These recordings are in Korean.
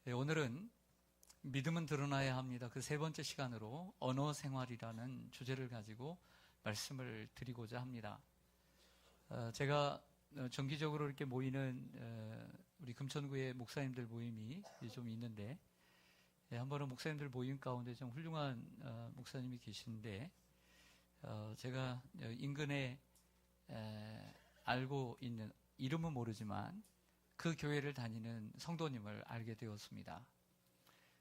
네, 오늘은 믿음은 드러나야 합니다. 그 세 번째 시간으로 언어 생활이라는 주제를 가지고 말씀을 드리고자 합니다. 제가 정기적으로 이렇게 모이는 우리 금천구의 목사님들 모임이 좀 있는데, 한 번은 목사님들 모임 가운데 좀 훌륭한 목사님이 계신데, 제가 인근에 알고 있는, 이름은 모르지만 그 교회를 다니는 성도님을 알게 되었습니다.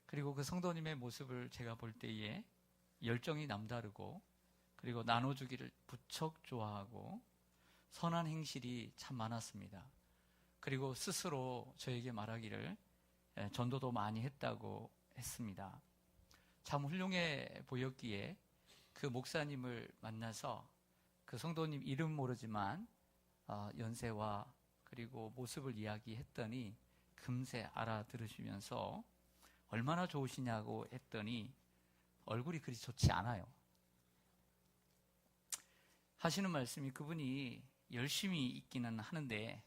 그리고 그 성도님의 모습을 제가 볼 때에 열정이 남다르고, 그리고 나눠주기를 부쩍 좋아하고 선한 행실이 참 많았습니다. 그리고 스스로 저에게 말하기를 전도도 많이 했다고 했습니다. 참 훌륭해 보였기에 그 목사님을 만나서 그 성도님 이름 모르지만 연세와 그리고 모습을 이야기했더니 금세 알아들으시면서 얼마나 좋으시냐고 했더니 얼굴이 그리 좋지 않아요. 하시는 말씀이 그분이 열심히 있기는 하는데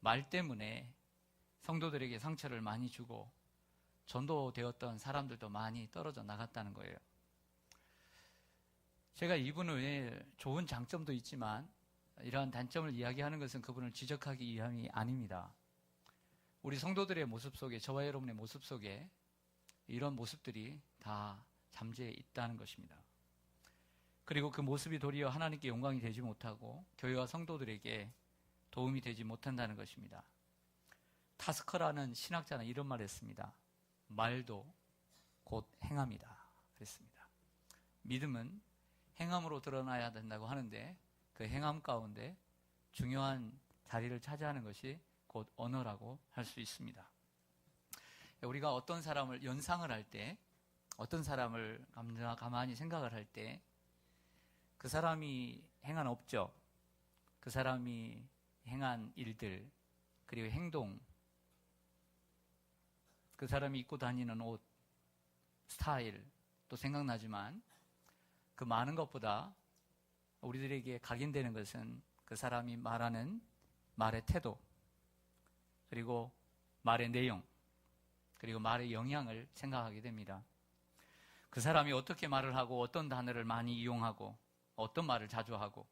말 때문에 성도들에게 상처를 많이 주고 전도되었던 사람들도 많이 떨어져 나갔다는 거예요. 제가 이분의 좋은 장점도 있지만 이러한 단점을 이야기하는 것은 그분을 지적하기 위함이 아닙니다. 우리 성도들의 모습 속에, 저와 여러분의 모습 속에 이런 모습들이 다 잠재해 있다는 것입니다. 그리고 그 모습이 도리어 하나님께 영광이 되지 못하고 교회와 성도들에게 도움이 되지 못한다는 것입니다. 타스커라는 신학자는 이런 말을 했습니다. 말도 곧 행함이다 그랬습니다. 믿음은 행함으로 드러나야 된다고 하는데 그 행함 가운데 중요한 자리를 차지하는 것이 곧 언어라고 할 수 있습니다. 우리가 어떤 사람을 연상을 할 때, 어떤 사람을 가만히 생각을 할 때 그 사람이 행한 업적, 그 사람이 행한 일들, 그리고 행동, 그 사람이 입고 다니는 옷, 스타일 또 생각나지만 그 많은 것보다 우리들에게 각인되는 것은 그 사람이 말하는 말의 태도, 그리고 말의 내용, 그리고 말의 영향을 생각하게 됩니다. 그 사람이 어떻게 말을 하고 어떤 단어를 많이 이용하고 어떤 말을 자주 하고,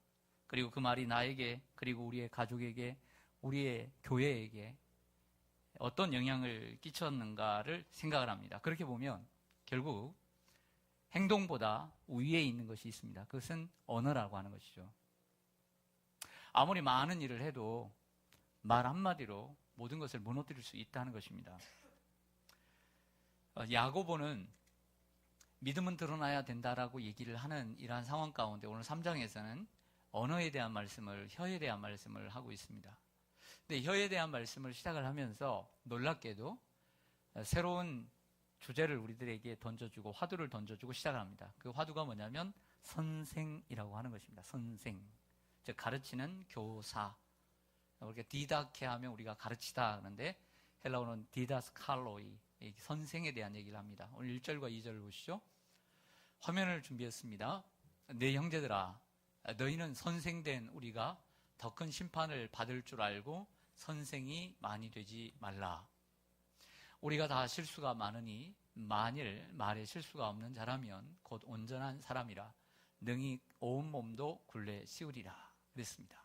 그리고 그 말이 나에게, 그리고 우리의 가족에게, 우리의 교회에게 어떤 영향을 끼쳤는가를 생각을 합니다. 그렇게 보면 결국 행동보다 위에 있는 것이 있습니다. 그것은 언어라고 하는 것이죠. 아무리 많은 일을 해도 말 한마디로 모든 것을 무너뜨릴 수 있다는 것입니다. 야고보는 믿음은 드러나야 된다라고 얘기를 하는 이러한 상황 가운데 오늘 3장에서는 언어에 대한 말씀을, 혀에 대한 말씀을 하고 있습니다. 근데 혀에 대한 말씀을 시작을 하면서 놀랍게도 새로운 주제를 우리들에게 던져주고 화두를 던져주고 시작을 합니다. 그 화두가 뭐냐면 선생이라고 하는 것입니다. 선생, 즉 가르치는 교사. 이렇게 디다케 하면 우리가 가르치다 하는데 헬라어는 디다스칼로이, 선생에 대한 얘기를 합니다. 오늘 1절과 2절을 보시죠. 화면을 준비했습니다. 내 형제들아, 너희는 선생된 우리가 더 큰 심판을 받을 줄 알고 선생이 많이 되지 말라. 우리가 다 실수가 많으니 만일 말에 실수가 없는 자라면 곧 온전한 사람이라 능히 온 몸도 굴레 씌우리라 그랬습니다.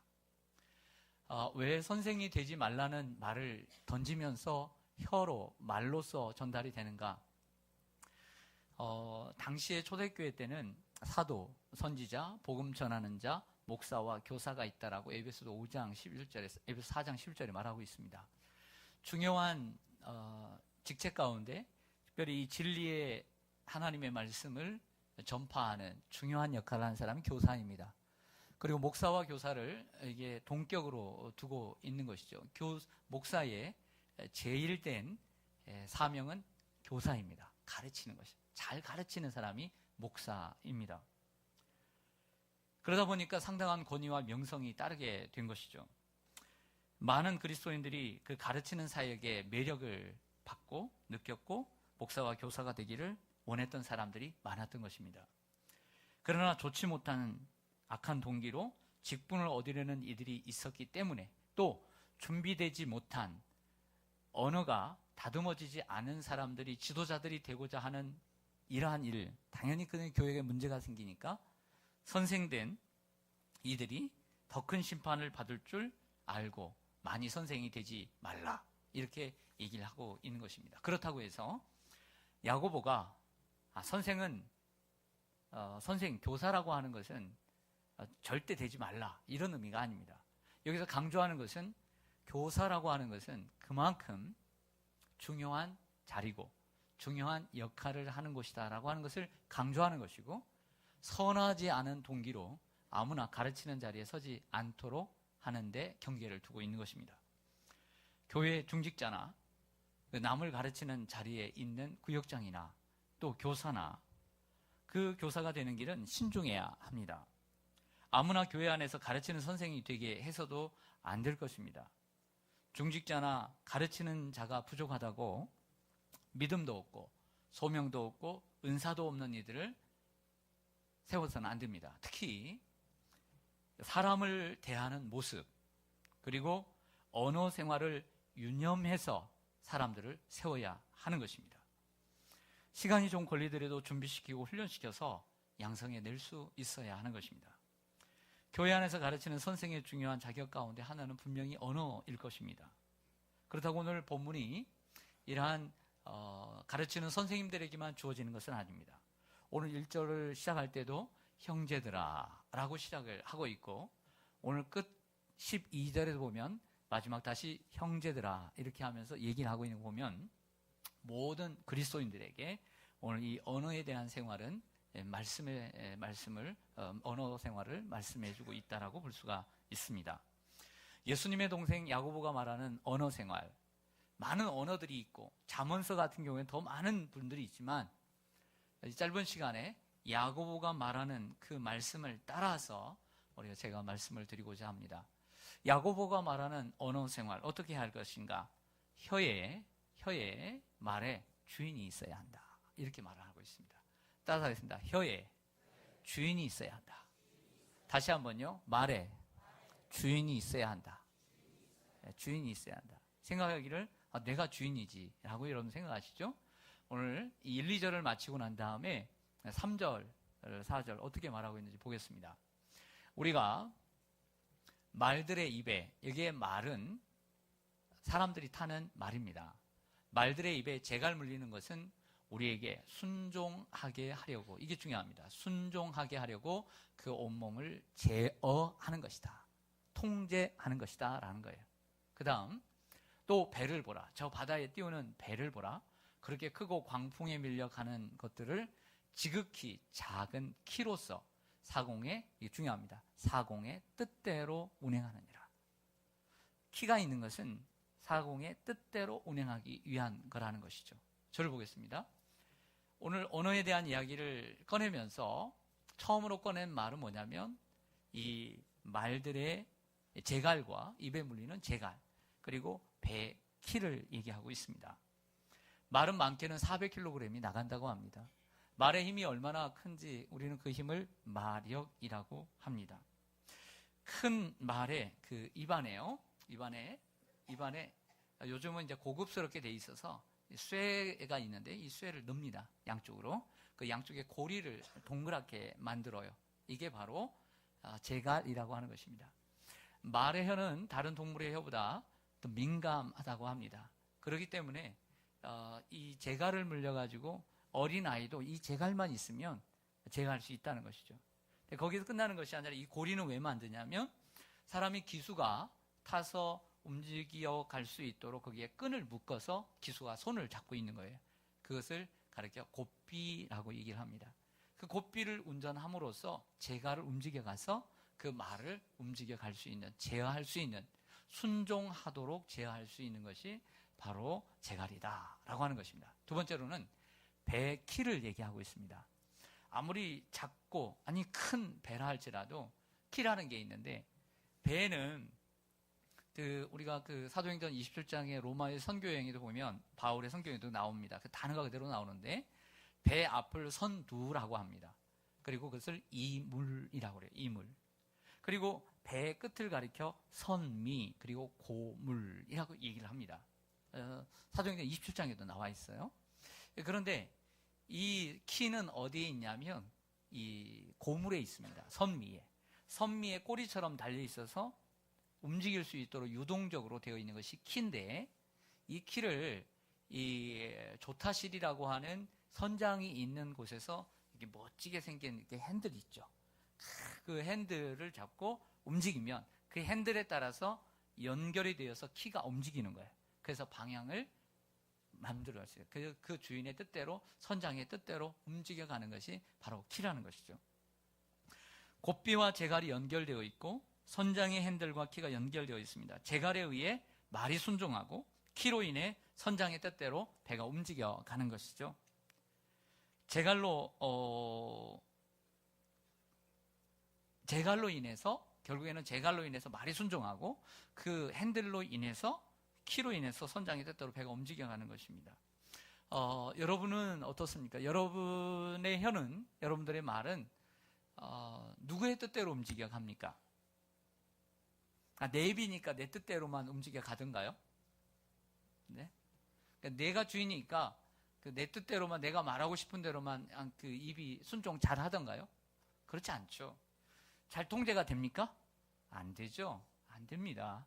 왜 선생이 되지 말라는 말을 던지면서 혀로, 말로써 전달이 되는가? 당시의 초대교회 때는 사도, 선지자, 복음 전하는 자, 목사와 교사가 있다라고 에베소서 5장 11절에, 에베소 4장 11절에 말하고 있습니다. 중요한 직책 가운데 특별히 이 진리의 하나님의 말씀을 전파하는 중요한 역할을 하는 사람이 교사입니다. 그리고 목사와 교사를 이게 동격으로 두고 있는 것이죠. 목사의 제일된 사명은 교사입니다. 가르치는 것이. 잘 가르치는 사람이 목사입니다. 그러다 보니까 상당한 권위와 명성이 따르게 된 것이죠. 많은 그리스도인들이 그 가르치는 사역에 매력을 받고 느꼈고 목사와 교사가 되기를 원했던 사람들이 많았던 것입니다. 그러나 좋지 못한 악한 동기로 직분을 얻으려는 이들이 있었기 때문에 또 준비되지 못한 언어가 다듬어지지 않은 사람들이 지도자들이 되고자 하는 이러한 일, 당연히 그는 교회에 문제가 생기니까 선생된 이들이 더 큰 심판을 받을 줄 알고 많이 선생이 되지 말라, 이렇게 얘기를 하고 있는 것입니다. 그렇다고 해서 야고보가 선생은 선생, 교사라고 하는 것은 절대 되지 말라, 이런 의미가 아닙니다. 여기서 강조하는 것은 교사라고 하는 것은 그만큼 중요한 자리고 중요한 역할을 하는 곳이다 라고 하는 것을 강조하는 것이고, 선하지 않은 동기로 아무나 가르치는 자리에 서지 않도록 하는데 경계를 두고 있는 것입니다. 교회 중직자나 남을 가르치는 자리에 있는 구역장이나 또 교사나 그 교사가 되는 길은 신중해야 합니다. 아무나 교회 안에서 가르치는 선생이 되게 해서도 안 될 것입니다. 중직자나 가르치는 자가 부족하다고 믿음도 없고 소명도 없고 은사도 없는 이들을 세워서는 안 됩니다. 특히 사람을 대하는 모습, 그리고 언어 생활을 유념해서 사람들을 세워야 하는 것입니다. 시간이 좀 걸리더라도 준비시키고 훈련시켜서 양성해 낼 수 있어야 하는 것입니다. 교회 안에서 가르치는 선생의 중요한 자격 가운데 하나는 분명히 언어일 것입니다. 그렇다고 오늘 본문이 이러한 가르치는 선생님들에게만 주어지는 것은 아닙니다. 오늘 1절을 시작할 때도 형제들아 라고 시작을 하고 있고, 오늘 끝 12절에도 보면 마지막 다시 형제들아 이렇게 하면서 얘기를 하고 있는 거 보면 모든 그리스도인들에게 오늘 이 언어에 대한 생활은 언어 생활을 말씀해주고 있다라고 볼 수가 있습니다. 예수님의 동생 야고보가 말하는 언어 생활, 많은 언어들이 있고 잠언서 같은 경우에는 더 많은 분들이 있지만 이 짧은 시간에 야고보가 말하는 그 말씀을 따라서 제가 말씀을 드리고자 합니다. 야고보가 말하는 언어 생활, 어떻게 할 것인가? 혀에 말에 주인이 있어야 한다, 이렇게 말을 하고 있습니다. 따라하겠습니다. 혀에 주인이 있어야 한다. 다시 한번요. 말에 주인이 있어야 한다. 주인이 있어야 한다. 생각하기를 내가 주인이지 라고 여러분 생각하시죠? 오늘 1, 2절을 마치고 난 다음에 3절, 4절 어떻게 말하고 있는지 보겠습니다. 우리가 말들의 입에, 여기에 말은 사람들이 타는 말입니다. 말들의 입에 재갈 물리는 것은 우리에게 순종하게 하려고, 이게 중요합니다. 순종하게 하려고 그 온몸을 제어하는 것이다, 통제하는 것이다 라는 거예요. 그 다음 또 배를 보라, 저 바다에 띄우는 배를 보라. 그렇게 크고 광풍에 밀려 가는 것들을 지극히 작은 키로서 사공의, 이게 중요합니다, 사공의 뜻대로 운행하느니라. 키가 있는 것은 사공의 뜻대로 운행하기 위한 거라는 것이죠. 저를 보겠습니다. 오늘 언어에 대한 이야기를 꺼내면서 처음으로 꺼낸 말은 뭐냐면 이 말들의 재갈과 입에 물리는 재갈, 그리고 배 키를 얘기하고 있습니다. 말은 많게는 400kg이 나간다고 합니다. 말의 힘이 얼마나 큰지 우리는 그 힘을 마력이라고 합니다. 큰 말의 그 입안에요. 입안에 요즘은 이제 고급스럽게 돼 있어서 쇠가 있는데 이 쇠를 넣습니다. 양쪽으로. 그 양쪽에 고리를 동그랗게 만들어요. 이게 바로 재갈이라고 하는 것입니다. 말의 혀는 다른 동물의 혀보다 더 민감하다고 합니다. 그렇기 때문에 이 재갈을 물려가지고 어린아이도 이 재갈만 있으면 제어할 수 있다는 것이죠. 거기서 끝나는 것이 아니라 이 고리는 왜 만드냐면 사람이 기수가 타서 움직여 갈 수 있도록 거기에 끈을 묶어서 기수가 손을 잡고 있는 거예요. 그것을 가르쳐 곶비라고 얘기를 합니다. 그 곶비를 운전함으로써 재갈을 움직여 가서 그 말을 움직여 갈 수 있는, 제어할 수 있는, 순종하도록 제어할 수 있는 것이 바로 재갈이다라고 하는 것입니다. 두 번째로는 배 키를 얘기하고 있습니다. 아무리 작고 큰 배라 할지라도 키라는 게 있는데, 배는 우리가 그 사도행전 27장의 로마의 선교여행에도 보면 바울의 선교여행도 나옵니다. 그 단어가 그대로 나오는데 배 앞을 선두라고 합니다. 그리고 그것을 이물이라고 그래요. 이물. 그리고 배 끝을 가리켜 선미, 그리고 고물이라고 얘기를 합니다. 사도행전 27장에도 나와 있어요. 그런데 이 키는 어디에 있냐면 이 고물에 있습니다. 선미에 꼬리처럼 달려 있어서 움직일 수 있도록 유동적으로 되어 있는 것이 키인데, 이 키를 이 조타실이라고 하는 선장이 있는 곳에서 이렇게 멋지게 생긴 이렇게 핸들 있죠. 그 핸들을 잡고 움직이면 그 핸들에 따라서 연결이 되어서 키가 움직이는 거예요. 그래서 방향을 마음대로 할 수 있어요. 그 주인의 뜻대로, 선장의 뜻대로 움직여가는 것이 바로 키라는 것이죠. 곱비와 제갈이 연결되어 있고 선장의 핸들과 키가 연결되어 있습니다. 제갈에 의해 말이 순종하고 키로 인해 선장의 뜻대로 배가 움직여가는 것이죠. 제갈로 결국에는 제갈로 인해서 말이 순종하고 그 핸들로 인해서 키로 인해서 선장의 뜻대로 배가 움직여가는 것입니다. 여러분은 어떻습니까? 여러분의 혀는, 여러분들의 말은 누구의 뜻대로 움직여갑니까? 내 입이니까 내 뜻대로만 움직여가던가요? 네? 그러니까 내가 주인이니까 내 뜻대로만, 내가 말하고 싶은 대로만 그 입이 순종 잘 하던가요? 그렇지 않죠. 잘 통제가 됩니까? 안 되죠. 안 됩니다.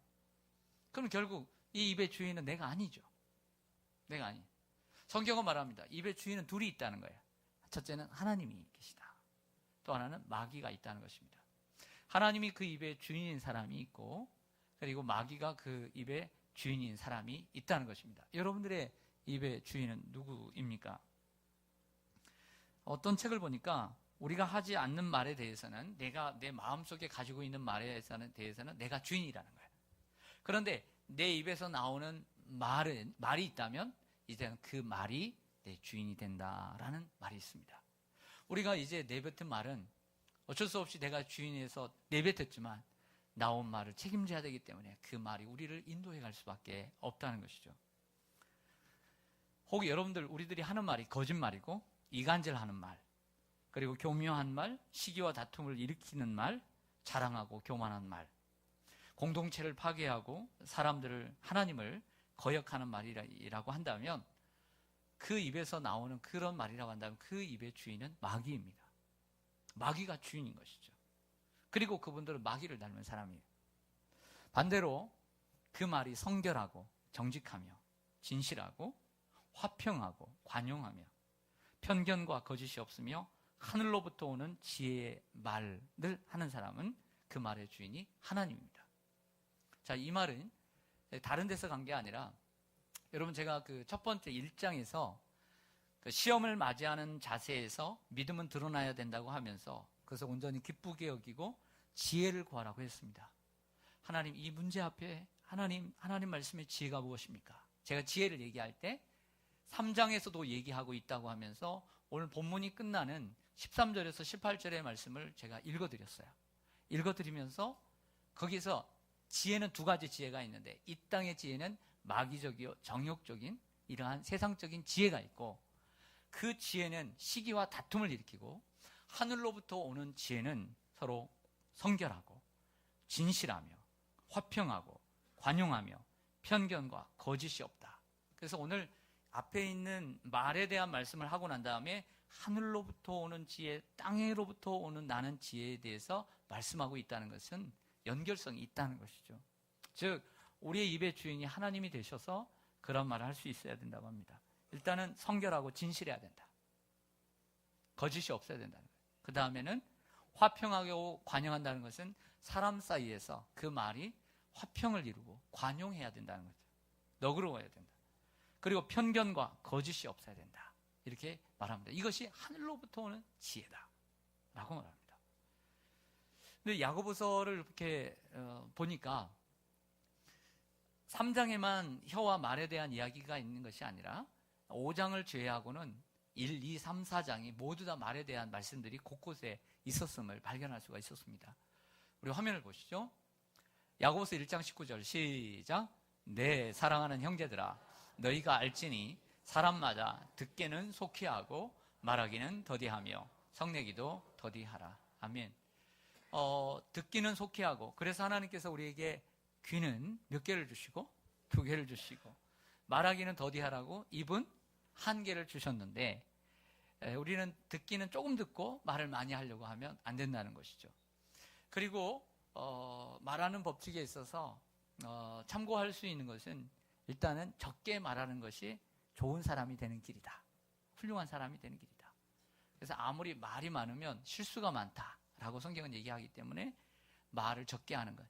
그럼 결국 이 입의 주인은 내가 아니죠. 내가 아니. 성경은 말합니다. 입의 주인은 둘이 있다는 거예요. 첫째는 하나님이 계시다. 또 하나는 마귀가 있다는 것입니다. 하나님이 그 입의 주인인 사람이 있고, 그리고 마귀가 그 입의 주인인 사람이 있다는 것입니다. 여러분들의 입의 주인은 누구입니까? 어떤 책을 보니까 우리가 하지 않는 말에 대해서는, 내가 내 마음속에 가지고 있는 말에 대해서는 내가 주인이라는 거예요. 그런데 내 입에서 나오는 말이 있다면 이제는 그 말이 내 주인이 된다라는 말이 있습니다. 우리가 이제 내뱉은 말은 어쩔 수 없이 내가 주인에서 내뱉었지만 나온 말을 책임져야 되기 때문에 그 말이 우리를 인도해 갈 수밖에 없다는 것이죠. 혹 여러분들, 우리들이 하는 말이 거짓말이고 이간질하는 말, 그리고 교묘한 말, 시기와 다툼을 일으키는 말, 자랑하고 교만한 말, 공동체를 파괴하고 하나님을 거역하는 말이라고 한다면, 그 입에서 나오는 그런 말이라고 한다면 그 입의 주인은 마귀입니다. 마귀가 주인인 것이죠. 그리고 그분들은 마귀를 닮은 사람이에요. 반대로 그 말이 성결하고 정직하며 진실하고 화평하고 관용하며 편견과 거짓이 없으며 하늘로부터 오는 지혜의 말을 하는 사람은 그 말의 주인이 하나님입니다. 자, 이 말은 다른 데서 간 게 아니라, 여러분, 제가 그 첫 번째 1장에서 그 시험을 맞이하는 자세에서 믿음은 드러나야 된다고 하면서, 그래서 온전히 기쁘게 여기고 지혜를 구하라고 했습니다. 하나님, 이 문제 앞에 하나님 말씀의 지혜가 무엇입니까? 제가 지혜를 얘기할 때 3장에서도 얘기하고 있다고 하면서 오늘 본문이 끝나는 13절에서 18절의 말씀을 제가 읽어드렸어요. 읽어드리면서 거기서 지혜는 두 가지 지혜가 있는데, 이 땅의 지혜는 마귀적이요 정욕적인 이러한 세상적인 지혜가 있고, 그 지혜는 시기와 다툼을 일으키고, 하늘로부터 오는 지혜는 서로 성결하고 진실하며 화평하고 관용하며 편견과 거짓이 없다. 그래서 오늘 앞에 있는 말에 대한 말씀을 하고 난 다음에 하늘로부터 오는 지혜, 땅으로부터 오는 나는 지혜에 대해서 말씀하고 있다는 것은 연결성이 있다는 것이죠. 즉, 우리의 입의 주인이 하나님이 되셔서 그런 말을 할 수 있어야 된다고 합니다. 일단은 성결하고 진실해야 된다. 거짓이 없어야 된다는 거예요. 그 다음에는 화평하고 관용한다는 것은 사람 사이에서 그 말이 화평을 이루고 관용해야 된다는 거죠. 너그러워야 된다. 그리고 편견과 거짓이 없어야 된다. 이렇게 말합니다. 이것이 하늘로부터 오는 지혜다 라고 말합니다. 근데 야고보서를 이렇게 보니까 3장에만 혀와 말에 대한 이야기가 있는 것이 아니라 5장을 제외하고는 1, 2, 3, 4장이 모두 다 말에 대한 말씀들이 곳곳에 있었음을 발견할 수가 있었습니다. 우리 화면을 보시죠. 야고보서 1장 19절 시작. 내 사랑하는 형제들아, 너희가 알지니 사람마다 듣기는 속히 하고 말하기는 더디하며 성내기도 더디하라. 아멘. 듣기는 속히 하고, 그래서 하나님께서 우리에게 귀는 몇 개를 주시고 2개를 주시고 말하기는 더디하라고 입은 한계를 주셨는데 우리는 듣기는 조금 듣고 말을 많이 하려고 하면 안 된다는 것이죠. 그리고 말하는 법칙에 있어서 참고할 수 있는 것은 일단은 적게 말하는 것이 좋은 사람이 되는 길이다. 훌륭한 사람이 되는 길이다. 그래서 아무리 말이 많으면 실수가 많다라고 성경은 얘기하기 때문에 말을 적게 하는 것.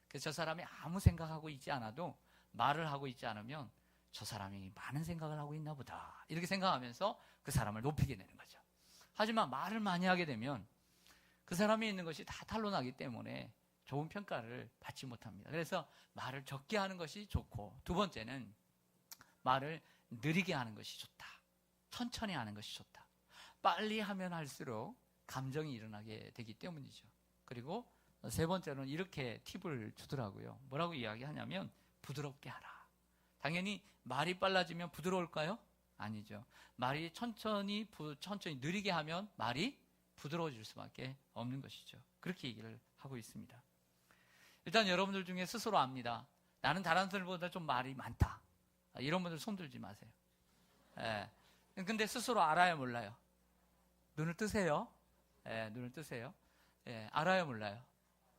그래서 저 사람이 아무 생각하고 있지 않아도 말을 하고 있지 않으면 저 사람이 많은 생각을 하고 있나 보다. 이렇게 생각하면서 그 사람을 높이게 되는 거죠. 하지만 말을 많이 하게 되면 그 사람이 있는 것이 다 탄로나기 때문에 좋은 평가를 받지 못합니다. 그래서 말을 적게 하는 것이 좋고, 두 번째는 말을 느리게 하는 것이 좋다. 천천히 하는 것이 좋다. 빨리 하면 할수록 감정이 일어나게 되기 때문이죠. 그리고 세 번째로는 이렇게 팁을 주더라고요. 뭐라고 이야기하냐면 부드럽게 하라. 당연히 말이 빨라지면 부드러울까요? 아니죠. 말이 천천히 느리게 하면 말이 부드러워질 수밖에 없는 것이죠. 그렇게 얘기를 하고 있습니다. 일단 여러분들 중에 스스로 압니다. 나는 다른 사람들보다 좀 말이 많다. 이런 분들 손 들지 마세요. 예. 근데 스스로 알아요, 몰라요? 눈을 뜨세요. 예, 눈을 뜨세요. 예, 알아요, 몰라요?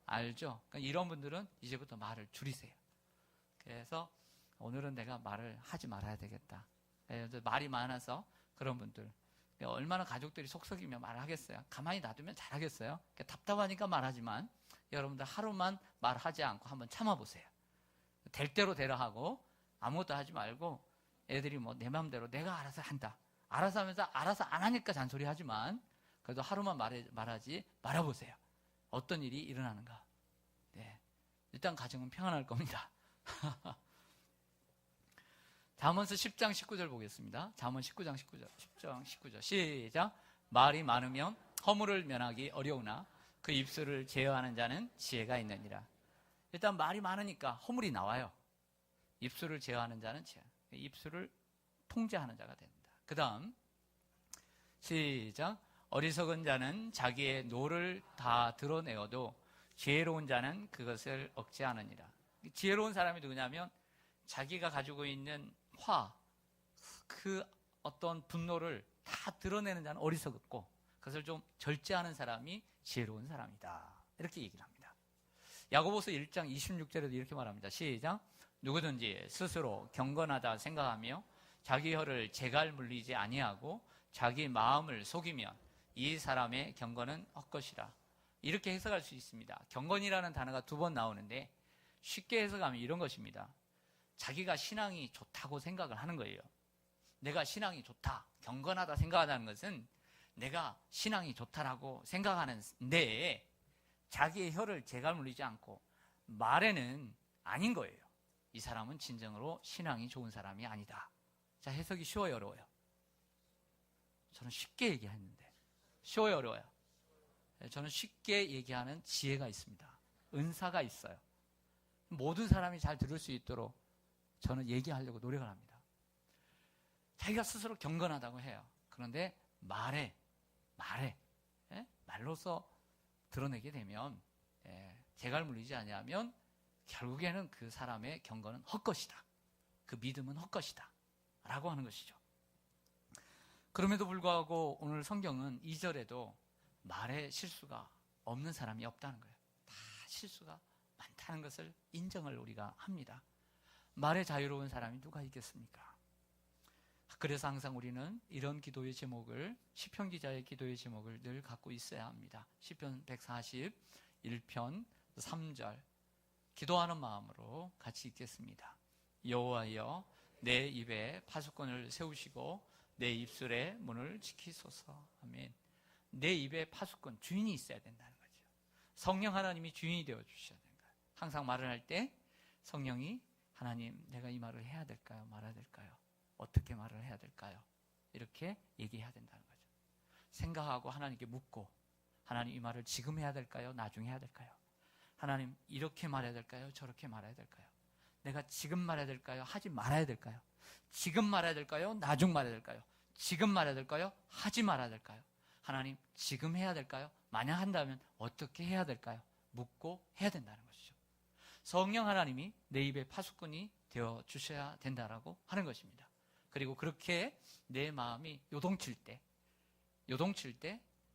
알죠? 그러니까 이런 분들은 이제부터 말을 줄이세요. 그래서 오늘은 내가 말을 하지 말아야 되겠다. 예, 말이 많아서 그런 분들. 얼마나 가족들이 속썩이며 말하겠어요? 가만히 놔두면 잘하겠어요? 답답하니까 말하지만 여러분들 하루만 말하지 않고 한번 참아보세요. 될 대로 되라 하고 아무것도 하지 말고 애들이 뭐 내 마음대로 내가 알아서 한다. 알아서 하면서 알아서 안 하니까 잔소리 하지만 그래도 하루만 말하지 말아보세요. 어떤 일이 일어나는가. 네. 일단 가정은 평안할 겁니다. 잠언서 10장 19절 보겠습니다. 잠언 19장 19절. 10장 19절. 시작. 말이 많으면 허물을 면하기 어려우나 그 입술을 제어하는 자는 지혜가 있느니라. 일단 말이 많으니까 허물이 나와요. 입술을 제어하는 자는 입술을 통제하는 자가 됩니다. 그 다음 시작. 어리석은 자는 자기의 노를 다 드러내어도 지혜로운 자는 그것을 억제하느니라. 지혜로운 사람이 누구냐면 자기가 가지고 있는 그 어떤 분노를 다 드러내는 자는 어리석었고 그것을 좀 절제하는 사람이 지혜로운 사람이다. 이렇게 얘기를 합니다. 야고보서 1장 26절에도 이렇게 말합니다. 시작. 누구든지 스스로 경건하다 생각하며 자기 혀를 재갈 물리지 아니하고 자기 마음을 속이면 이 사람의 경건은 헛것이라. 이렇게 해석할 수 있습니다. 경건이라는 단어가 2번 나오는데 쉽게 해석하면 이런 것입니다. 자기가 신앙이 좋다고 생각을 하는 거예요. 내가 신앙이 좋다, 경건하다 생각한다는 것은 내가 신앙이 좋다라고 생각하는데 자기의 혀를 재갈 물리지 않고 말에는 아닌 거예요. 이 사람은 진정으로 신앙이 좋은 사람이 아니다. 자, 해석이 쉬워요, 어려워요? 저는 쉽게 얘기했는데 쉬워요, 어려워요? 저는 쉽게 얘기하는 지혜가 있습니다. 은사가 있어요. 모든 사람이 잘 들을 수 있도록 저는 얘기하려고 노력을 합니다. 자기가 스스로 경건하다고 해요. 그런데 말로서 드러내게 되면 재갈 물리지 아니하면 결국에는 그 사람의 경건은 헛것이다. 그 믿음은 헛것이다. 라고 하는 것이죠. 그럼에도 불구하고 오늘 성경은 2절에도 말에 실수가 없는 사람이 없다는 거예요. 다 실수가 많다는 것을 인정을 우리가 합니다. 말에 자유로운 사람이 누가 있겠습니까? 그래서 항상 우리는 이런 기도의 제목을, 시편 기자의 기도의 제목을 늘 갖고 있어야 합니다. 시편 141편 3절 기도하는 마음으로 같이 읽겠습니다. 여호와여 내 입에 파수꾼을 세우시고 내 입술의 문을 지키소서. 아멘. 내 입에 파수꾼, 주인이 있어야 된다는 거죠. 성령 하나님이 주인이 되어 주셔야 되는 거예요. 항상 말을 할 때 성령이 하나님, 내가 이 말을 해야 될까요? 말아야 될까요? 어떻게 말을 해야 될까요? 이렇게 얘기해야 된다는 거죠. 생각하고 하나님께 묻고, 하나님 이 말을 지금 해야 될까요? 나중에 해야 될까요? 하나님 이렇게 말해야 될까요? 저렇게 말해야 될까요? 내가 지금 말해야 될까요? 하지 말아야 될까요? 지금 말해야 될까요? 나중 말해야 될까요? 지금 말해야 될까요? 하지 말아야 될까요? 하나님 지금 해야 될까요? 만약 한다면 어떻게 해야 될까요? 묻고 해야 된다는 것이죠. 성령 하나님이 내 입에 파수꾼이 되어 주셔야 된다라고 하는 것입니다. 그리고 그렇게 내 마음이 요동칠 때,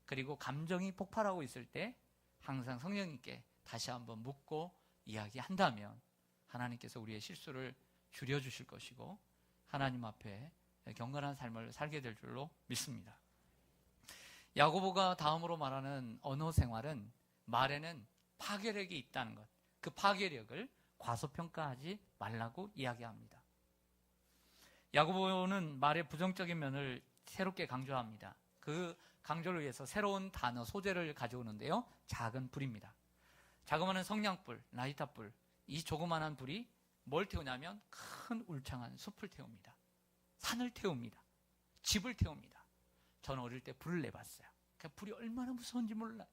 그리고 감정이 폭발하고 있을 때 항상 성령님께 다시 한번 묻고 이야기한다면 하나님께서 우리의 실수를 줄여주실 것이고 하나님 앞에 경건한 삶을 살게 될 줄로 믿습니다. 야고보가 다음으로 말하는 언어 생활은 말에는 파괴력이 있다는 것, 그 파괴력을 과소평가하지 말라고 이야기합니다. 야고보는 말의 부정적인 면을 새롭게 강조합니다. 그 강조를 위해서 새로운 단어, 소재를 가져오는데요. 작은 불입니다. 자그마한 성냥불, 라이터불, 이 조그만한 불이 뭘 태우냐면 큰 울창한 숲을 태웁니다. 산을 태웁니다. 집을 태웁니다. 저는 어릴 때 불을 내봤어요. 그 불이 얼마나 무서운지 몰라요.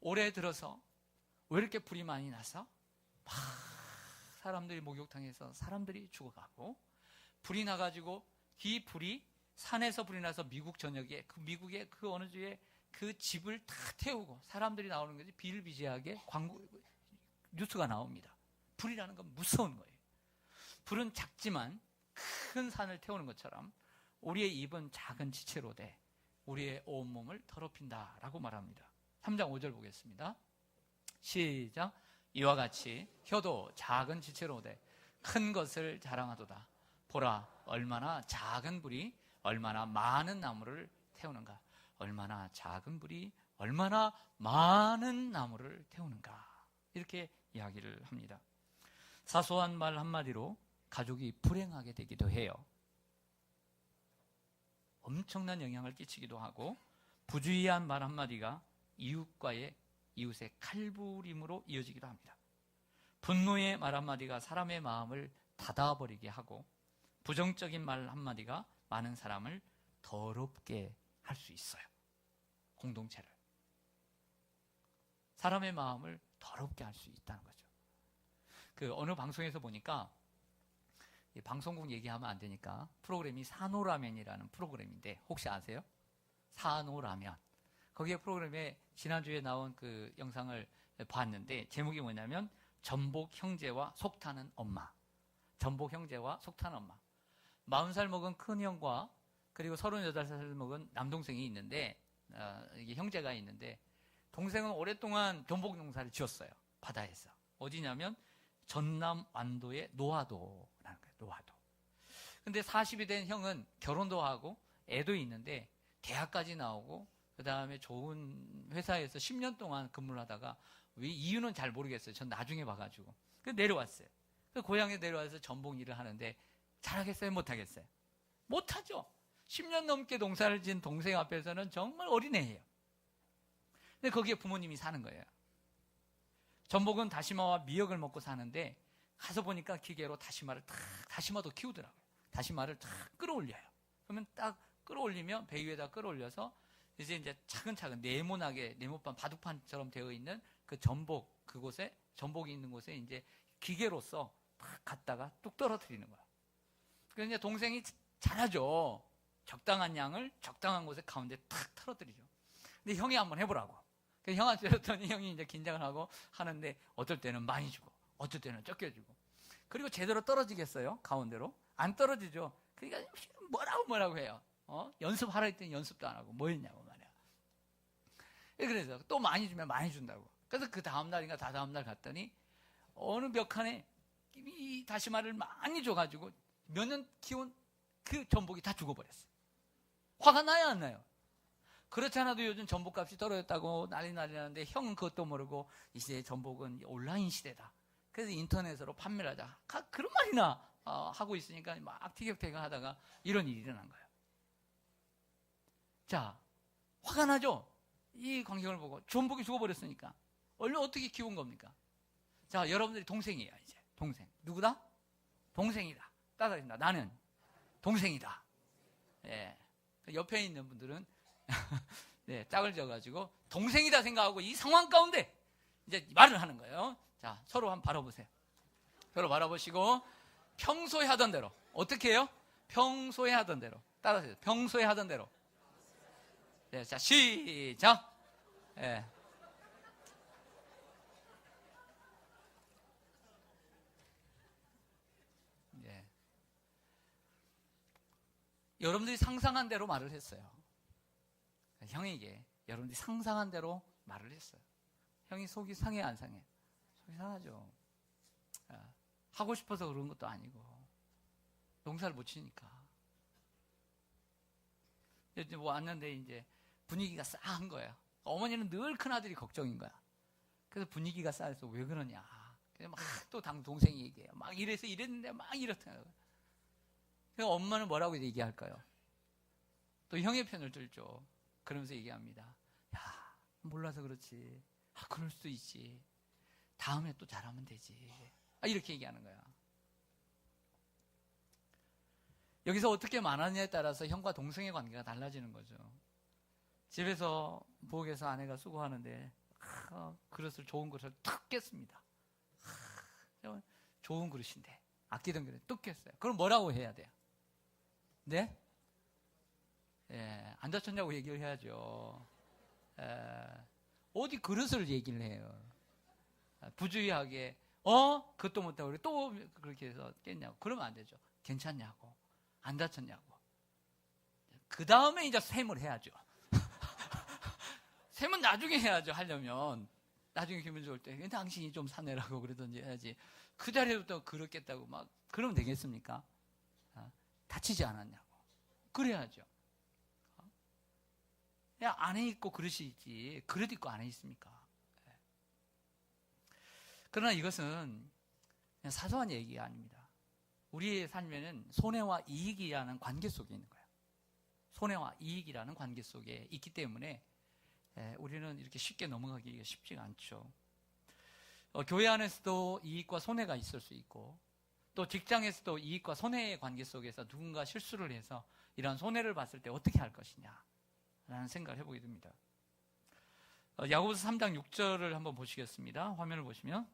올해 들어서 왜 이렇게 불이 많이 나서 막 사람들이 목욕탕에서 사람들이 죽어가고 불이 나가지고 이 불이 산에서 불이 나서 미국 전역에 미국의 그 어느 주에 그 집을 다 태우고 사람들이 나오는 거지 비일비재하게 광고 뉴스가 나옵니다. 불이라는 건 무서운 거예요. 불은 작지만 큰 산을 태우는 것처럼 우리의 입은 작은 지체로 돼 우리의 온몸을 더럽힌다라고 말합니다. 3장 5절 보겠습니다. 시작. 이와 같이 혀도 작은 지체로 돼 큰 것을 자랑하도다. 보라, 얼마나 작은 불이 얼마나 많은 나무를 태우는가. 얼마나 작은 불이 얼마나 많은 나무를 태우는가. 이렇게 이야기를 합니다. 사소한 말 한마디로 가족이 불행하게 되기도 해요. 엄청난 영향을 끼치기도 하고 부주의한 말 한마디가 이웃의 칼부림으로 이어지기도 합니다. 분노의 말 한마디가 사람의 마음을 닫아버리게 하고 부정적인 말 한마디가 많은 사람을 더럽게 할 수 있어요. 공동체를. 사람의 마음을 더럽게 할 수 있다는 거죠. 그 어느 방송에서 보니까 방송국 얘기하면 안 되니까 프로그램이 산호라면이라는 프로그램인데 혹시 아세요? 산호라면. 거기에 프로그램에 지난주에 나온 그 영상을 봤는데 제목이 뭐냐면 전복 형제와 속타는 엄마. 전복 형제와 속타는 엄마. 40살 먹은 큰 형과 그리고 38살 먹은 남동생이 있는데 이게 형제가 있는데 동생은 오랫동안 전복 농사를 지었어요. 바다에서. 어디냐면 전남 완도의 노화도라는 거예요. 노화도. 근데 40이 된 형은 결혼도 하고 애도 있는데 대학까지 나오고 그 다음에 좋은 회사에서 10년 동안 근무를 하다가 왜 이유는 잘 모르겠어요. 전 나중에 봐가지고. 그래서 내려왔어요. 그 고향에 내려와서 전복 일을 하는데 잘하겠어요? 못하겠어요? 못하죠. 10년 넘게 농사를 지은 동생 앞에서는 정말 어린애예요. 근데 거기에 부모님이 사는 거예요. 전복은 다시마와 미역을 먹고 사는데 가서 보니까 기계로 다시마도 키우더라고요. 다시마를 탁 끌어올려요. 그러면 딱 끌어올리면 배 위에다 끌어올려서 이제 차근차근 네모판 바둑판처럼 되어 있는 그 전복 그곳에 전복이 있는 곳에 이제 기계로서 탁 갖다가 뚝 떨어뜨리는 거야. 그래서 이제 동생이 잘하죠. 적당한 양을 적당한 곳에 가운데 탁 털어뜨리죠. 근데 형이 한번 해보라고. 그래서 형한테 줬더니 형이 이제 긴장을 하고 하는데 어떨 때는 많이 주고 어떨 때는 적게 주고. 그리고 제대로 떨어지겠어요? 가운데로? 안 떨어지죠. 그러니까 뭐라고 해요. 연습하라 했더니 연습도 안 하고 뭐 했냐고 말이야. 그래서 또 많이 주면 많이 준다고. 그래서 그 다음날인가 다다음날 갔더니 어느 벽한에 이 다시마를 많이 줘가지고 몇 년 키운 그 전복이 다 죽어버렸어요. 화가 나요 안 나요? 그렇지 않아도 요즘 전복값이 떨어졌다고 난리 나는데 형은 그것도 모르고 이제 전복은 온라인 시대다. 그래서 인터넷으로 판매를 하자. 그런 말이나 하고 있으니까 막 티격태격하다가 이런 일이 일어난 거예요. 자, 화가 나죠? 이 광경을 보고 전복이 죽어버렸으니까 얼른 어떻게 키운 겁니까? 자, 여러분들이 동생이에요. 이제 동생 누구다? 동생이다. 따라합니다. 나는 동생이다. 예. 옆에 있는 분들은 네, 짝을 져가지고 동생이다 생각하고 이 상황 가운데 이제 말을 하는 거예요. 자, 서로 한번 바라보세요. 서로 바라보시고 평소에 하던 대로 어떻게 해요? 평소에 하던 대로 따라하세요. 평소에 하던 대로. 네, 자, 시작. 예. 여러분들이 상상한 대로 말을 했어요. 형에게 여러분들이 상상한 대로 말을 했어요. 형이 속이 상해 안 상해? 속이 상하죠. 하고 싶어서 그런 것도 아니고 농사를 못 치니까. 이제 왔는데 이제 분위기가 싸한 거예요. 어머니는 늘 큰아들이 걱정인 거야. 그래서 분위기가 싸해서 왜 그러냐. 그래서 막 또 동생이 얘기해요. 막 이래서 이랬는데 막 이렇다. 그래서 엄마는 뭐라고 얘기할까요? 또 형의 편을 들죠. 그러면서 얘기합니다. 야, 몰라서 그렇지. 그럴 수도 있지. 다음에 또 잘하면 되지. 이렇게 얘기하는 거야. 여기서 어떻게 말하느냐에 따라서 형과 동생의 관계가 달라지는 거죠. 집에서 부엌에서 아내가 수고하는데 그릇을 좋은 그릇을 탁 깼습니다. 좋은 그릇인데 아끼던 그릇 뚝 깼어요. 그럼 뭐라고 해야 돼요? 네? 안 다쳤냐고 얘기를 해야죠. 어디 그릇을 얘기를 해요. 부주의하게 그것도 못하고 또 그렇게 해서 깼냐고. 그러면 안 되죠. 괜찮냐고. 안 다쳤냐고. 그 다음에 이제 셈을 해야죠. 셈은 나중에 해야죠. 하려면 나중에 기분 좋을 때 당신이 좀 사내라고 그러든지 해야지. 그 자리에부터 그렇겠다고 막 그러면 되겠습니까? 다치지 않았냐고. 그래야죠. 야, 안에 있고 그릇이 있지 그릇 있고 안에 있습니까? 그러나 이것은 그냥 사소한 얘기가 아닙니다. 우리의 삶에는 손해와 이익이라는 관계 속에 있는 거예요. 손해와 이익이라는 관계 속에 있기 때문에 우리는 이렇게 쉽게 넘어가기가 쉽지가 않죠. 교회 안에서도 이익과 손해가 있을 수 있고 또 직장에서도 이익과 손해의 관계 속에서 누군가 실수를 해서 이런 손해를 봤을 때 어떻게 할 것이냐 라는 생각을 해보게 됩니다. 야고보서 3장 6절을 한번 보시겠습니다. 화면을 보시면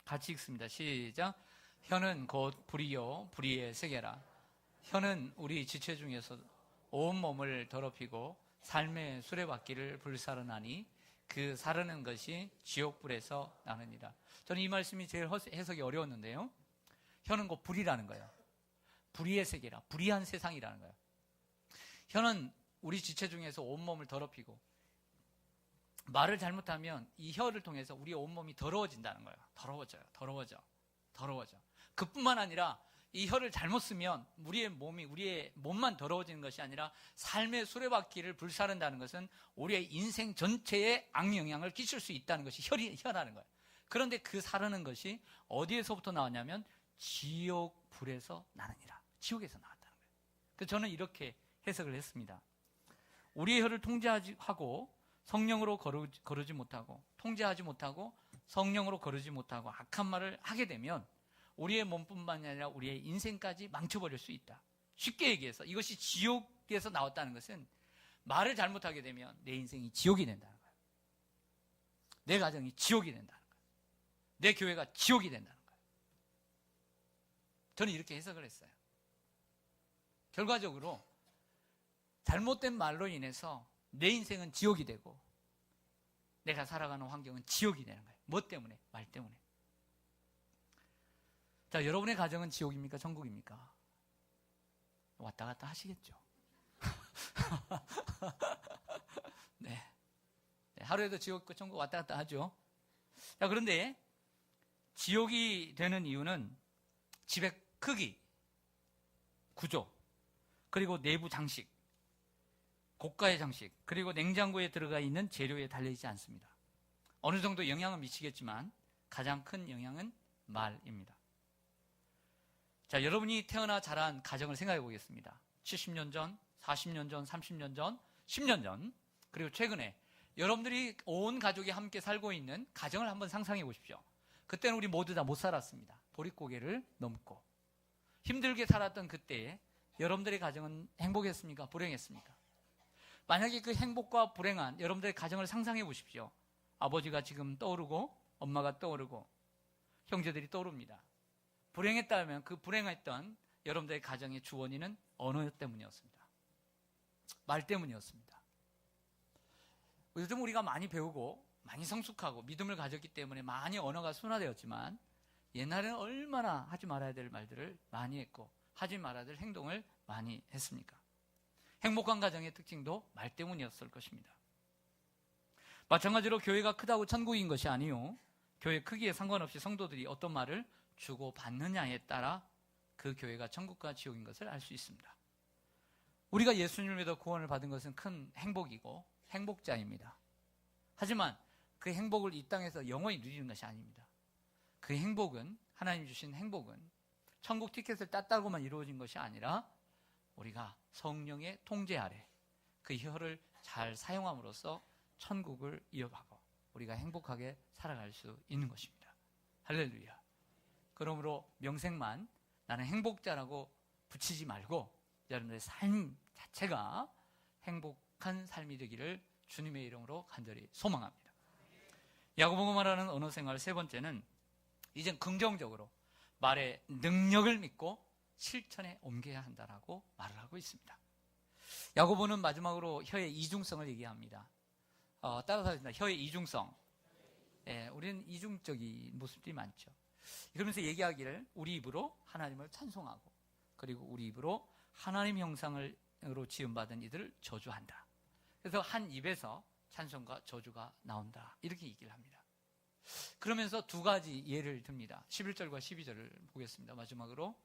같이 읽습니다. 시작. 혀는 곧 불이요 불의의 세계라. 혀는 우리 지체 중에서 온 몸을 더럽히고 삶의 수레바퀴를 불사르나니 그 사르는 것이 지옥불에서 나느니라. 저는 이 말씀이 제일 해석이 어려웠는데요. 혀는 곧 불이라는 거예요. 불의의 세계라. 불의한 세상이라는 거예요. 혀는 우리 지체 중에서 온몸을 더럽히고 말을 잘못하면 이 혀를 통해서 우리의 온몸이 더러워진다는 거예요. 더러워져. 그뿐만 아니라 이 혀를 잘못 쓰면 우리의 몸만 더러워지는 것이 아니라 삶의 수레바퀴를 불사른다는 것은 우리의 인생 전체에 악영향을 끼칠 수 있다는 것이 혀라는 거예요. 그런데 그 사르는 것이 어디에서부터 나왔냐면 지옥불에서 나느니라. 지옥에서 나왔다는 거예요. 그래서 저는 이렇게 해석을 했습니다. 우리의 혀를 통제하고 성령으로 거르지 못하고 통제하지 못하고 성령으로 거르지 못하고 악한 말을 하게 되면 우리의 몸뿐만 아니라 우리의 인생까지 망쳐버릴 수 있다. 쉽게 얘기해서 이것이 지옥에서 나왔다는 것은 말을 잘못하게 되면 내 인생이 지옥이 된다는 거예요. 내 가정이 지옥이 된다는 거예요. 내 교회가 지옥이 된다는 거예요. 저는 이렇게 해석을 했어요. 결과적으로 잘못된 말로 인해서 내 인생은 지옥이 되고 내가 살아가는 환경은 지옥이 되는 거예요. 뭐 때문에? 말 때문에. 자, 여러분의 가정은 지옥입니까? 천국입니까? 왔다 갔다 하시겠죠. 네. 하루에도 지옥과 천국 왔다 갔다 하죠. 자, 그런데 지옥이 되는 이유는 집의 크기, 구조, 그리고 내부 장식, 고가의 장식, 그리고 냉장고에 들어가 있는 재료에 달려있지 않습니다. 어느 정도 영향은 미치겠지만 가장 큰 영향은 말입니다. 자, 여러분이 태어나 자란 가정을 생각해 보겠습니다. 70년 전, 40년 전, 30년 전, 10년 전, 그리고 최근에 여러분들이 온 가족이 함께 살고 있는 가정을 한번 상상해 보십시오. 그때는 우리 모두 다 못 살았습니다. 보릿고개를 넘고 힘들게 살았던 그때에 여러분들의 가정은 행복했습니까? 불행했습니까? 만약에 그 행복과 불행한 여러분들의 가정을 상상해 보십시오. 아버지가 지금 떠오르고 엄마가 떠오르고 형제들이 떠오릅니다. 불행했다면 그 불행했던 여러분들의 가정의 주원인은 언어 때문이었습니다. 말 때문이었습니다. 요즘 우리가 많이 배우고 많이 성숙하고 믿음을 가졌기 때문에 많이 언어가 순화되었지만 옛날에는 얼마나 하지 말아야 될 말들을 많이 했고 하지 말아야 될 행동을 많이 했습니까? 행복한 가정의 특징도 말 때문이었을 것입니다. 마찬가지로 교회가 크다고 천국인 것이 아니요, 교회 크기에 상관없이 성도들이 어떤 말을 주고받느냐에 따라 그 교회가 천국과 지옥인 것을 알 수 있습니다. 우리가 예수님을 믿어 구원을 받은 것은 큰 행복이고 행복자입니다. 하지만 그 행복을 이 땅에서 영원히 누리는 것이 아닙니다. 그 행복은, 하나님 주신 행복은 천국 티켓을 땄다고만 이루어진 것이 아니라 우리가 성령의 통제 아래 그 혀를 잘 사용함으로써 천국을 이어가고 우리가 행복하게 살아갈 수 있는 것입니다. 할렐루야. 그러므로 명색만 나는 행복자라고 붙이지 말고 여러분들의 삶 자체가 행복한 삶이 되기를 주님의 이름으로 간절히 소망합니다. 야고보가 말하는 언어 생활 세 번째는 이젠 긍정적으로 말의 능력을 믿고 실천에 옮겨야 한다라고 말을 하고 있습니다. 야고보는 마지막으로 혀의 이중성을 얘기합니다. 따라서 하겠습니다. 혀의 이중성. 우리는 이중적인 모습들이 많죠. 그러면서 얘기하기를 우리 입으로 하나님을 찬송하고 그리고 우리 입으로 하나님 형상으로 지음받은 이들을 저주한다. 그래서 한 입에서 찬송과 저주가 나온다. 이렇게 얘기를 합니다. 그러면서 두 가지 예를 듭니다. 11절과 12절을 보겠습니다. 마지막으로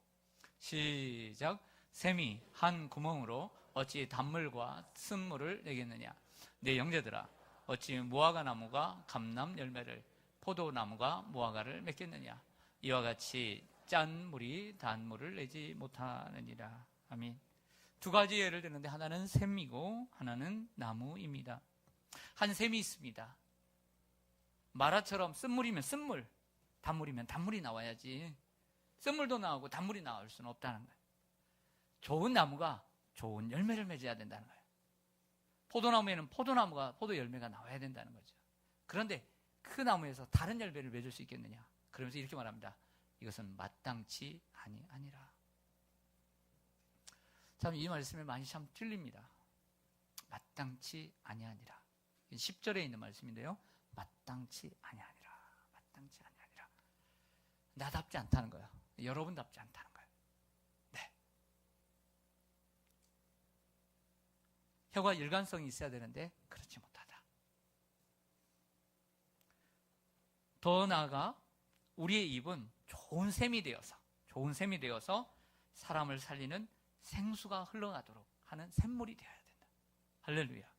시작. 샘이 한 구멍으로 어찌 단물과 쓴물을 내겠느냐. 내 형제들아, 어찌 무화과 나무가 감람 열매를, 포도나무가 무화과를 맺겠느냐. 이와 같이 짠 물이 단물을 내지 못하느니라. 아멘. 두 가지 예를 드는데 하나는 샘이고 하나는 나무입니다. 한 샘이 있습니다. 마라처럼 쓴물이면 쓴물, 단물이면 단물이 나와야지. 쓴물도 나오고 단물이 나올 수는 없다는 거예요. 좋은 나무가 좋은 열매를 맺어야 된다는 거예요. 포도나무에는 포도나무가 포도 열매가 나와야 된다는 거죠. 그런데 그 나무에서 다른 열매를 맺을 수 있겠느냐? 그러면서 이렇게 말합니다. 이것은 마땅치 아니라. 참 이 말씀에 많이 참 틀립니다. 마땅치 아니하니라. 10절에 있는 말씀인데요. 마땅치 아니하니라. 마땅치 아니하니라. 나답지 않다는 거예요. 여러분답지 않다는 거예요. 네. 혀가 일관성이 있어야 되는데 그렇지 못하다. 더 나아가 우리의 입은 좋은 샘이 되어서 사람을 살리는 생수가 흘러가도록 하는 샘물이 되어야 된다. 할렐루야.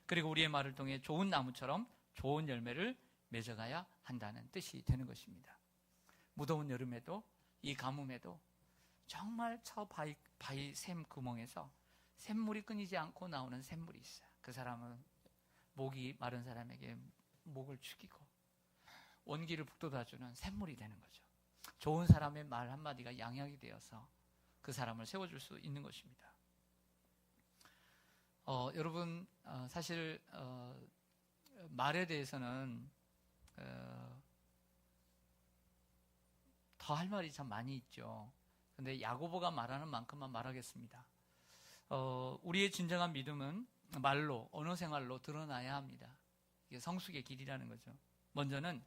그리고 우리의 말을 통해 좋은 나무처럼 좋은 열매를 맺어가야 한다는 뜻이 되는 것입니다. 무더운 여름에도 이 가뭄에도 정말 저 바위 샘 구멍에서 샘물이 끊이지 않고 나오는 샘물이 있어요. 그 사람은 목이 마른 사람에게 목을 죽이고 원기를 북돋아주는 샘물이 되는 거죠. 좋은 사람의 말 한마디가 양약이 되어서 그 사람을 세워줄 수 있는 것입니다. 여러분, 사실 말에 대해서는 더 할 말이 참 많이 있죠. 근데 야고보가 말하는 만큼만 말하겠습니다. 우리의 진정한 믿음은 말로, 언어 생활로 드러나야 합니다. 이게 성숙의 길이라는 거죠. 먼저는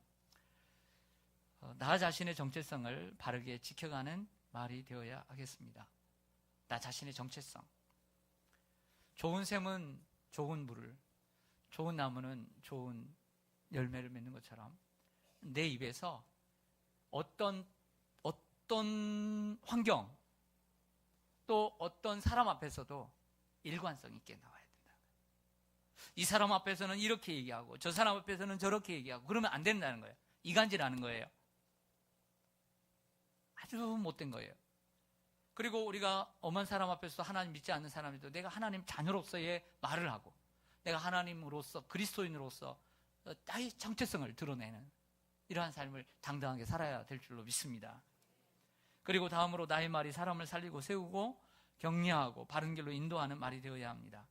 나 자신의 정체성을 바르게 지켜가는 말이 되어야 하겠습니다. 나 자신의 정체성. 좋은 샘은 좋은 물을, 좋은 나무는 좋은 열매를 맺는 것처럼 내 입에서 어떤 환경 또 어떤 사람 앞에서도 일관성 있게 나와야 된다. 이 사람 앞에서는 이렇게 얘기하고 저 사람 앞에서는 저렇게 얘기하고 그러면 안 된다는 거예요. 이간질하는 거예요. 아주 못된 거예요. 그리고 우리가 엄한 사람 앞에서 하나님 믿지 않는 사람이도 내가 하나님 자녀로서의 말을 하고 내가 하나님으로서 그리스도인으로서 나의 정체성을 드러내는 이러한 삶을 당당하게 살아야 될 줄로 믿습니다. 그리고 다음으로 나의 말이 사람을 살리고 세우고 격려하고 바른 길로 인도하는 말이 되어야 합니다.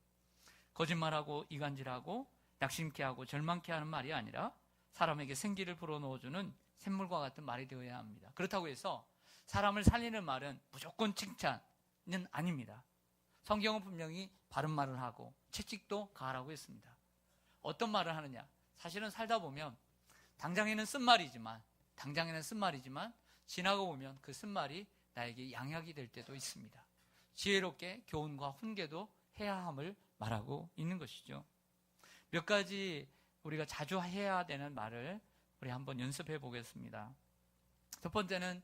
거짓말하고 이간질하고 낙심케 하고 절망케 하는 말이 아니라 사람에게 생기를 불어넣어주는 샘물과 같은 말이 되어야 합니다. 그렇다고 해서 사람을 살리는 말은 무조건 칭찬은 아닙니다. 성경은 분명히 바른 말을 하고 채찍도 가하라고 했습니다. 어떤 말을 하느냐? 사실은 살다 보면 당장에는 쓴말이지만 지나고 보면 그 쓴말이 나에게 양약이 될 때도 있습니다. 지혜롭게 교훈과 훈계도 해야 함을 말하고 있는 것이죠. 몇 가지 우리가 자주 해야 되는 말을 우리 한번 연습해 보겠습니다. 첫 번째는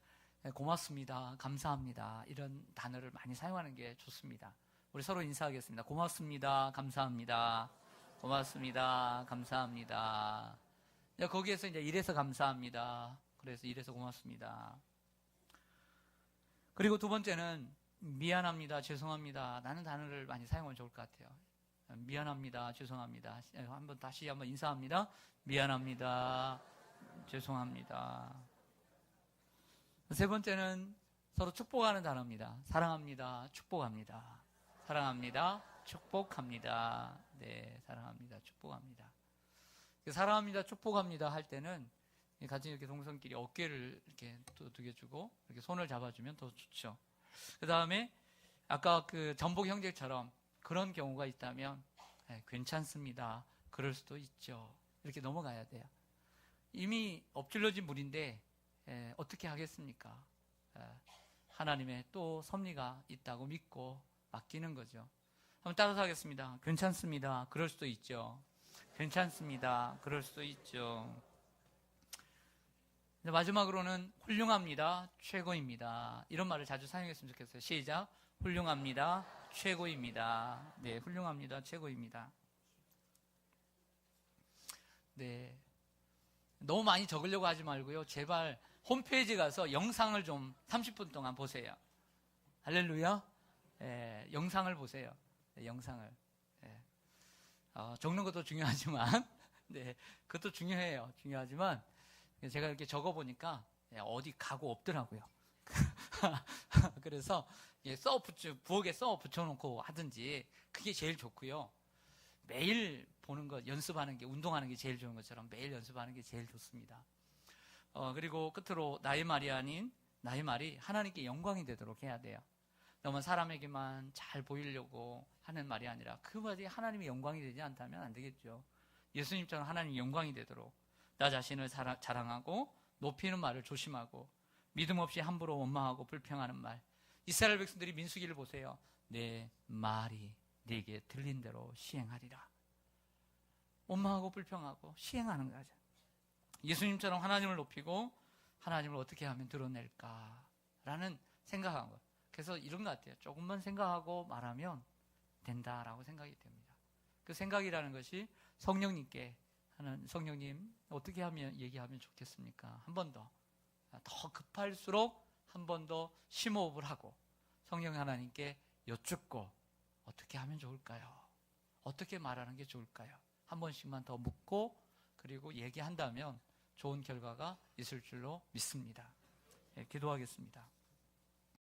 고맙습니다, 감사합니다, 이런 단어를 많이 사용하는 게 좋습니다. 우리 서로 인사하겠습니다. 고맙습니다, 감사합니다. 고맙습니다, 감사합니다. 거기에서 이제 이래서 감사합니다. 그래서 이래서 고맙습니다. 그리고 두 번째는 미안합니다, 죄송합니다. 라는 단어를 많이 사용하면 좋을 것 같아요. 미안합니다, 죄송합니다. 다시 한번 인사합니다. 미안합니다, 죄송합니다. 세 번째는 서로 축복하는 단어입니다. 사랑합니다, 축복합니다. 사랑합니다, 축복합니다. 네, 사랑합니다, 축복합니다. 사랑합니다, 축복합니다 할 때는 같이 이렇게 동성끼리 어깨를 이렇게 두개주고 이렇게 손을 잡아주면 더 좋죠. 그 다음에 아까 그 전복 형제처럼 그런 경우가 있다면 괜찮습니다, 그럴 수도 있죠, 이렇게 넘어가야 돼요. 이미 엎질러진 물인데 어떻게 하겠습니까? 하나님의 또 섭리가 있다고 믿고 맡기는 거죠. 한번 따라서 하겠습니다. 괜찮습니다, 그럴 수도 있죠. 괜찮습니다, 그럴 수도 있죠. 마지막으로는 훌륭합니다, 최고입니다, 이런 말을 자주 사용했으면 좋겠어요. 시작. 훌륭합니다, 최고입니다. 네, 훌륭합니다, 최고입니다. 네, 너무 많이 적으려고 하지 말고요, 제발 홈페이지 가서 영상을 좀 30분 동안 보세요. 할렐루야. 영상을 보세요. 영상을. 적는 것도 중요하지만 네, 그것도 중요해요. 중요하지만 제가 이렇게 적어보니까 어디 가고 없더라고요. 그래서 부엌에 써 붙여놓고 하든지 그게 제일 좋고요. 매일 보는 것, 연습하는 게, 운동하는 게 제일 좋은 것처럼 매일 연습하는 게 제일 좋습니다. 그리고 끝으로 나의 말이 아닌 나의 말이 하나님께 영광이 되도록 해야 돼요. 너무 사람에게만 잘 보이려고 하는 말이 아니라 그 말이 하나님의 영광이 되지 않다면 안 되겠죠. 예수님처럼 하나님의 영광이 되도록 나 자신을 자랑하고 높이는 말을 조심하고 믿음 없이 함부로 원망하고 불평하는 말. 이스라엘 백성들이 민수기를 보세요. 내 말이 네게 들린 대로 시행하리라. 원망하고 불평하고 시행하는 거죠. 예수님처럼 하나님을 높이고 하나님을 어떻게 하면 드러낼까라는 생각한 것. 그래서 이런 것 같아요. 조금만 생각하고 말하면 된다라고 생각이 됩니다. 그 생각이라는 것이 성령님께 하는, 성령님 어떻게 하면 얘기하면 좋겠습니까? 한 번 더 급할수록 한 번 더 심호흡을 하고 성령 하나님께 여쭙고 어떻게 하면 좋을까요? 어떻게 말하는 게 좋을까요? 한 번씩만 더 묻고 그리고 얘기한다면 좋은 결과가 있을 줄로 믿습니다. 기도하겠습니다.